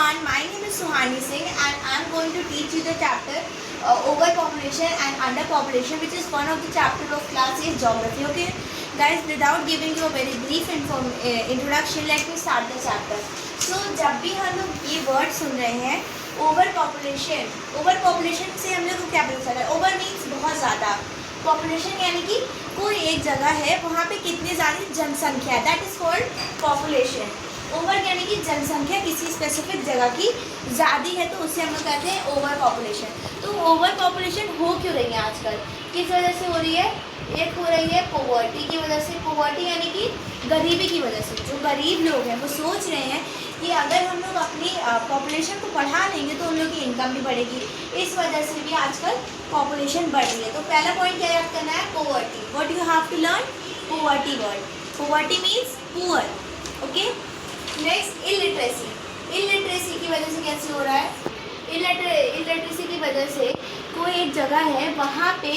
everyone, my name is Suhani Singh and I am going to teach you the chapter overpopulation and underpopulation, which is one of the chapter of class 8 geography. Okay guys, without giving you a very brief introduction, let me start the chapter. So जब भी हम लोग ये word सुन रहे हैं ओवरपॉपुलेशन से हम लोग को क्या पता चला है? ओवर मीन्स बहुत ज़्यादा, पॉपुलेशन यानी कि कोई एक जगह है वहाँ पे कितनी ज़्यादा जनसंख्या है, that is called population. Over यानी कि जनसंख्या किसी स्पेसिफिक जगह की ज़्यादा है तो उससे हम लोग कहते हैं ओवर पॉपुलेशन. तो ओवर पॉपुलेशन हो क्यों रही है आजकल, किस वजह से हो रही है? एक हो रही है पॉवर्टी की वजह से. पॉवर्टी यानी कि गरीबी की वजह से. जो गरीब लोग हैं वो सोच रहे हैं कि अगर हम लोग अपनी पॉपुलेशन को बढ़ा लेंगे तो उन लोग की इनकम भी बढ़ेगी. इस वजह से भी आजकल पॉपुलेशन बढ़ रही है. तो पहला पॉइंट क्या याद करना है? Poverty. What you have to learn? Poverty word. Poverty means poor. Okay. Next illiteracy. Illiteracy की वजह से कैसे हो रहा है? इलिटरेसी की वजह से कोई एक जगह है वहाँ पे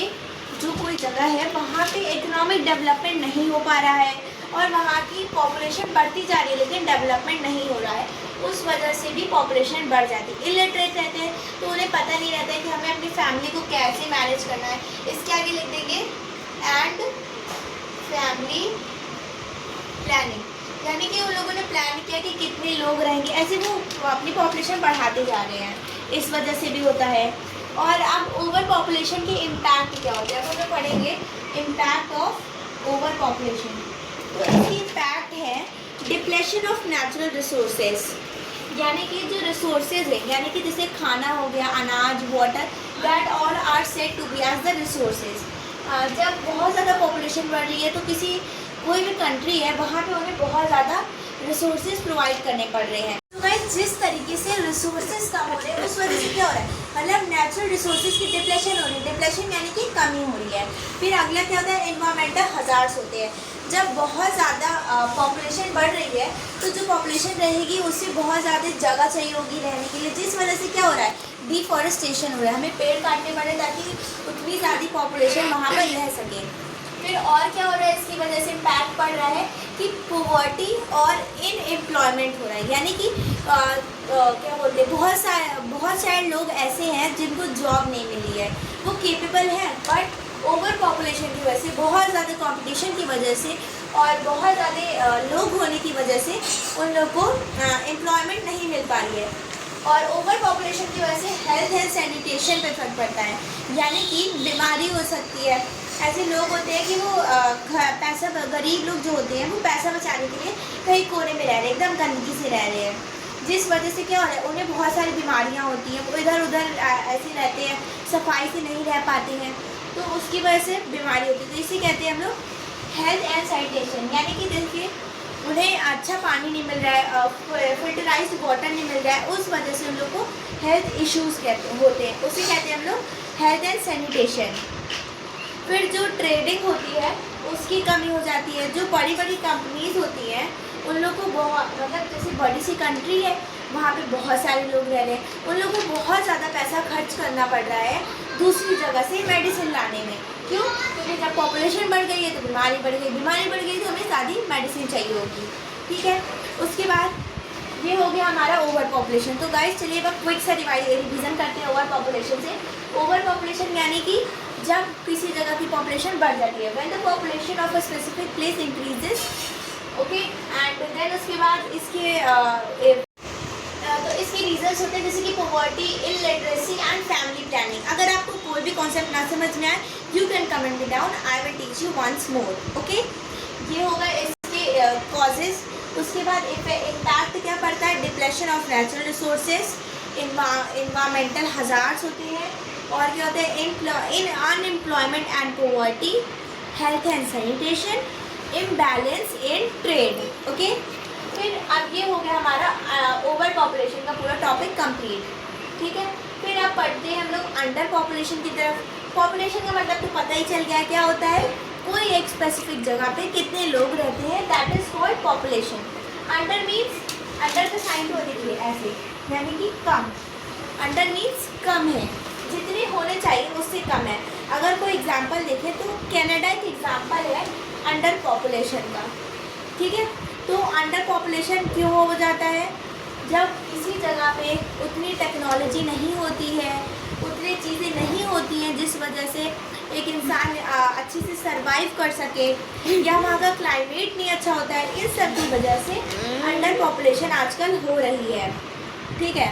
इकोनॉमिक डेवलपमेंट नहीं हो पा रहा है और वहाँ की पॉपुलेशन बढ़ती जा रही है लेकिन डेवलपमेंट नहीं हो रहा है. उस वजह से भी पॉपुलेशन बढ़ जाती है. इलिटरेट रहते हैं तो उन्हें पता नहीं रहता है कि हमें अपनी फैमिली को कैसे मैनेज करना है. इसके आगे लिख देंगे एंड फैमिली प्लानिंग. यानी कि उन लोगों ने प्लान किया कि कितने लोग रहेंगे, ऐसे वो अपनी पॉपुलेशन बढ़ाते जा रहे हैं. इस वजह से भी होता है. और अब ओवर पॉपुलेशन के इम्पैक्ट क्या होते हैं अब हम लोग पढ़ेंगे. Impact of over population. तो इसकी इम्पैक्ट है डिप्लेशन ऑफ नेचुरल रिसोर्सेज. यानी कि जो रिसोर्सेज है यानी कि जैसे खाना हो गया, अनाज, water, that all are said to be as the resources. जब बहुत ज़्यादा पॉपुलेशन बढ़ रही है तो कोई भी कंट्री है वहाँ पे उन्हें बहुत ज़्यादा रिसोर्सेज प्रोवाइड करने पड़ रहे हैं. तो गाइस जिस तरीके से रिसोर्सेज कम हो रहे हैं उस वजह से क्या हो रहा है? मतलब नेचुरल रिसोर्सेज की डिप्लेशन हो रही है. डिप्लेशन यानी कि कमी हो रही है. फिर अगला क्या होता है? एनवायरमेंटल हजार्ड्स होते हैं. जब बहुत ज़्यादा पॉपुलेशन बढ़ रही है तो जो पॉपुलेशन रहेगी उससे बहुत ज़्यादा जगह चाहिए होगी रहने के लिए, जिस वजह से क्या हो रहा है? डिफॉरेस्टेशन हो रहा है. हमें पेड़ काटने पड़े ताकि उतनी ज़्यादा पॉपुलेशन वहाँ पर रह सके. फिर और क्या हो रहा है? इसकी वजह से इम्पैक्ट पड़ रहा है कि पॉवर्टी और इनएम्प्लॉयमेंट हो रहा है. यानी कि क्या बोलते हैं, बहुत सारे लोग ऐसे हैं जिनको जॉब नहीं मिली है. वो केपेबल हैं बट ओवर पॉपुलेशन की वजह से, बहुत ज़्यादा कंपटीशन की वजह से और बहुत ज़्यादा लोग होने की वजह से उन लोग को एम्प्लॉयमेंट नहीं मिल पा रही है. और ओवर पॉपुलेशन की वजह से हेल्थ एंड सैनिटेशन पे फर्क पड़ता है. यानी कि बीमारी हो सकती है. ऐसे लोग होते हैं कि वो गरीब लोग जो होते हैं वो पैसा बचाने के लिए कहीं कोने में रह रहे हैं, एकदम गंदगी से रह रहे हैं, जिस वजह से क्या हो रहा है? उन्हें बहुत सारी बीमारियां होती हैं. वो इधर उधर ऐसे रहते हैं, सफाई से नहीं रह पाते हैं तो उसकी वजह से बीमारी होती है. तो इसे कहते हैं हम लोग हेल्थ एंड सैनिटेशन. यानी कि देखिए उन्हें अच्छा पानी नहीं मिल रहा है, फिल्टराइज्ड वाटर नहीं मिल रहा है, उस वजह से उन लोग को हेल्थ इश्यूज़ होते हैं. उसे कहते हैं हम लोग हेल्थ एंड सैनिटेशन. फिर जो ट्रेडिंग होती है उसकी कमी हो जाती है. जो बड़ी बड़ी कंपनीज होती हैं उन लोग को मतलब जैसे बड़ी सी कंट्री है वहाँ पे बहुत सारे लोग रह रहे हैं, उन लोगों को बहुत ज़्यादा पैसा खर्च करना पड़ रहा है दूसरी जगह से मेडिसिन लाने में. क्यों? क्योंकि जब पॉपुलेशन बढ़ गई है तो बीमारी बढ़ गई तो हमें सारी मेडिसिन चाहिए होगी. ठीक है. उसके बाद ये हो गया हमारा ओवर पॉपुलेशन. तो गाइस चलिए अब क्विक सा रिवीजन करते हैं ओवर पॉपुलेशन से. ओवर पॉपुलेशन यानी कि जब किसी जगह की पॉपुलेशन बढ़ जाती है, when the population of a specific place increases. Okay. And then उसके बाद तो इसके रीजंस होते हैं जैसे कि poverty, illiteracy and family planning. अगर आपको कोई भी कॉन्सेप्ट ना समझ में आए you can comment me down, I will teach you once more. Okay. ये होगा इसके कॉजेज. उसके बाद इम्पैक्ट क्या पड़ता है? Depletion of natural resources, environmental hazards होते हैं और क्या होता है? In unemployment and poverty, health and sanitation, imbalance in trade. Okay. फिर अब ये हो गया हमारा ओवर पॉपुलेशन का पूरा टॉपिक कंप्लीट. ठीक है. फिर अब पढ़ते हैं हम लोग अंडर पॉपुलेशन की तरफ. पॉपुलेशन का मतलब तो पता ही चल गया क्या होता है? कोई एक स्पेसिफिक जगह पे कितने लोग रहते हैं, that is called population. Under means under का साइन तो देखिए ऐसे, यानी कि कम. अंडर मीन्स कम है, जितने होने चाहिए उससे कम है. अगर कोई एग्जांपल देखें तो कनाडा एक एग्जांपल है अंडर पॉपुलेशन का. ठीक है. तो अंडर पॉपुलेशन क्यों हो जाता है? जब किसी जगह पे उतनी टेक्नोलॉजी नहीं होती है, उतनी चीज़ें नहीं होती हैं जिस वजह से एक इंसान अच्छे से सरवाइव कर सके, या वहाँ का क्लाइमेट नहीं अच्छा होता है। इन सब की वजह से अंडर पॉपुलेशन आजकल हो रही है, ठीक है।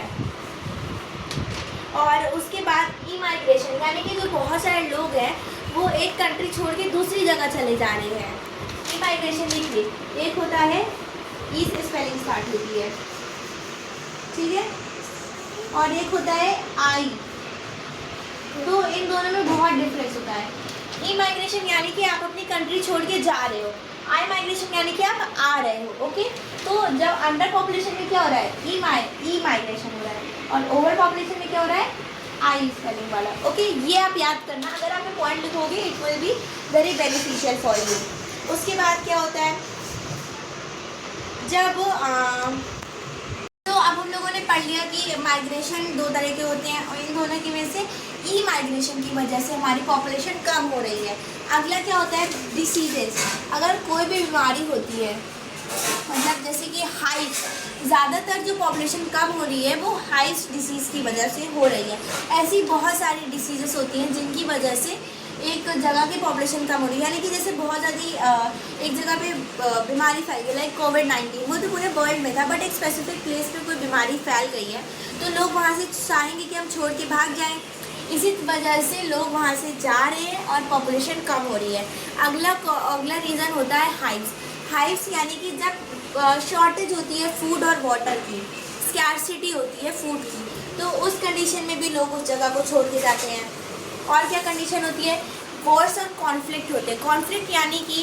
और उसके बाद इमाइग्रेशन, यानी कि जो बहुत सारे लोग हैं वो एक कंट्री छोड़ के दूसरी जगह चले जा रहे हैं। इमाइग्रेशन लिखिए, एक होता है ई से स्पेलिंग स्टार्ट होती है, ठीक है, और एक होता है आई। तो इन दोनों में बहुत डिफरेंस होता है। ई माइग्रेशन यानी कि आप अपनी कंट्री छोड़ के जा रहे हो, आई माइग्रेशन यानी कि आप आ रहे हो, ओके। तो जब अंडर पॉपुलेशन में क्या हो रहा है, ई माइग्रेशन हो रहा है, और ओवर पॉपुलेशन में क्या हो रहा है, आई स्पेलिंग वाला, ओके। ये आप याद करना, अगर आप पॉइंट लिखोगे it will be very beneficial for you. उसके बाद क्या होता है, जब तो अब हम लोगों ने पढ़ लिया कि माइग्रेशन दो तरह के होते हैं, और इन दोनों की वजह से ई माइग्रेशन की वजह से हमारी पॉपुलेशन कम हो रही है। अगला क्या होता है, डिसीजेस। अगर कोई भी बीमारी होती है, मतलब जैसे कि हाइट, ज़्यादातर जो पॉपुलेशन कम हो रही है वो हाइट डिसीज़ की वजह से हो रही है। ऐसी बहुत सारी डिसीजेस होती हैं जिनकी वजह से एक जगह की पॉपुलेशन कम हो रही है, यानी कि जैसे बहुत ज़्यादा एक जगह पे बीमारी फैल गई, लाइक कोविड-19, वो तो पूरे वर्ल्ड में था, बट एक स्पेसिफिक प्लेस पे कोई बीमारी फैल गई है तो लोग वहाँ से चाहेंगे कि हम छोड़ के भाग जाएं। इसी वजह से लोग वहाँ से जा रहे हैं और पॉपुलेशन कम हो रही है। अगला रीज़न होता है हाइव्स, यानी कि जब शॉर्टेज होती है फूड और वाटर की, स्कैर्सिटी होती है फूड की, तो उस कंडीशन में भी लोग उस जगह को छोड़ के जाते हैं। और क्या कंडीशन होती है, वॉर्स और कॉन्फ्लिक्ट होते हैं। कॉन्फ्लिक्ट यानी कि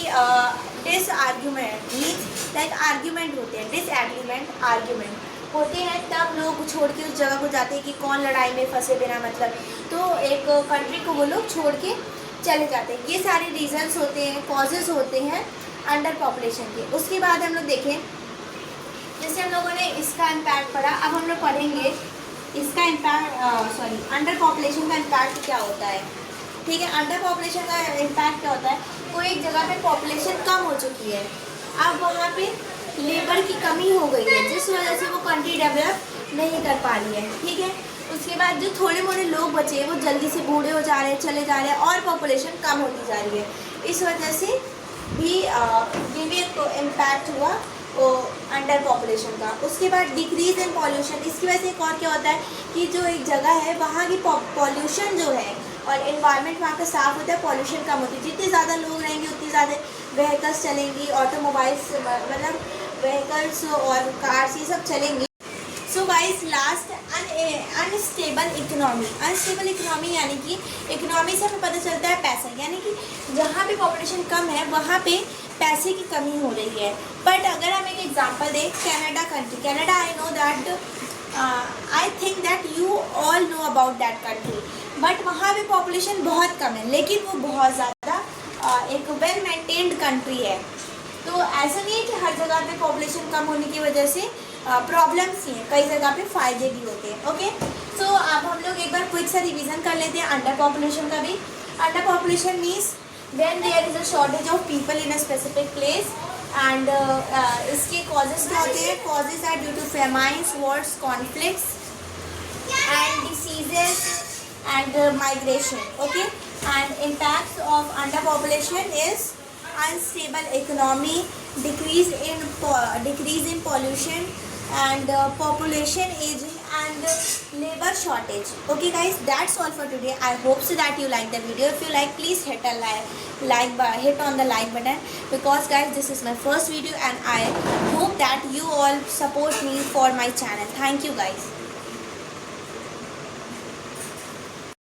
डिसआर्ग्यूमेंट, मीन्स लाइक आर्ग्यूमेंट होते हैं, डिसएग्रीमेंट आर्ग्यूमेंट होते हैं, तब लोग छोड़ के उस जगह को जाते हैं कि कौन लड़ाई में फंसे बिना मतलब, तो एक कंट्री को वो लोग छोड़ के चले जाते हैं। ये सारे रीजंस होते हैं, कॉजेज़ होते हैं अंडर पॉपुलेशन के। उसके बाद हम लोग देखें, जैसे हम लोगों ने इसका इम्पैक्ट पढ़ा, अब हम लोग पढ़ेंगे इसका इम्पैक्ट, अंडर पॉपुलेशन का इम्पैक्ट क्या होता है, ठीक है। अंडर पॉपुलेशन का इम्पैक्ट क्या होता है, कोई एक जगह पे पॉपुलेशन कम हो चुकी है, अब वहाँ पे लेबर की कमी हो गई है जिस वजह से वो कंट्री डेवलप नहीं कर पा रही है, ठीक है। उसके बाद जो थोड़े मोड़े लोग बचे हैं वो जल्दी से बूढ़े हो जा रहे हैं, चले जा रहे हैं, और पॉपुलेशन कम होती जा रही है। इस वजह से भी ये भी एक इम्पैक्ट हुआ अंडर पॉपुलेशन का। उसके बाद डिक्रीज इन पॉल्यूशन, इसकी वजह से एक और क्या होता है कि जो एक जगह है वहाँ की पॉल्यूशन जो है और एनवायरनमेंट वहाँ का साफ़ होता है, पॉल्यूशन कम होती है। जितने ज़्यादा लोग रहेंगे उतनी ज़्यादा व्हीकल्स चलेंगी, ऑटोमोबाइल्स मतलब व्हीकल्स और कार्स ये सब चलेंगी। So guys, last unstable economy. Unstable economy यानी कि इकोनॉमी से हमें पता चलता है पैसा, यानी कि जहाँ पे पॉपुलेशन कम है वहाँ पे पैसे की कमी हो रही है। बट अगर हम एक एग्जांपल दें, Canada country, Canada, I know that, I think that you all know about that country, but वहाँ पे पॉपुलेशन बहुत कम है, लेकिन वो बहुत ज़्यादा एक वेल मेंटेन्ड कंट्री है। तो ऐसा नहीं है कि हर जगह पे पॉपुलेशन कम होने की वजह से प्रॉब्लम्स ही हैं, कई जगह पे फ़ायदे भी होते हैं, ओके। सो अब हम लोग एक बार क्विक सा रिवीजन कर लेते हैं अंडर पॉपुलेशन का भी। Under population means when there is a shortage of people in a specific place, and इसके कॉजेज़ क्या होते हैं, causes are due to famines, wars, conflicts and diseases and migration, okay. And impacts of under population is unstable economy, decrease in pollution, and population aging and labor shortage. Okay guys, that's all for today. I hope so that you like the video. If you like, please hit on the like button, because guys, this is my first video and I hope that you all support me for my channel. Thank you guys.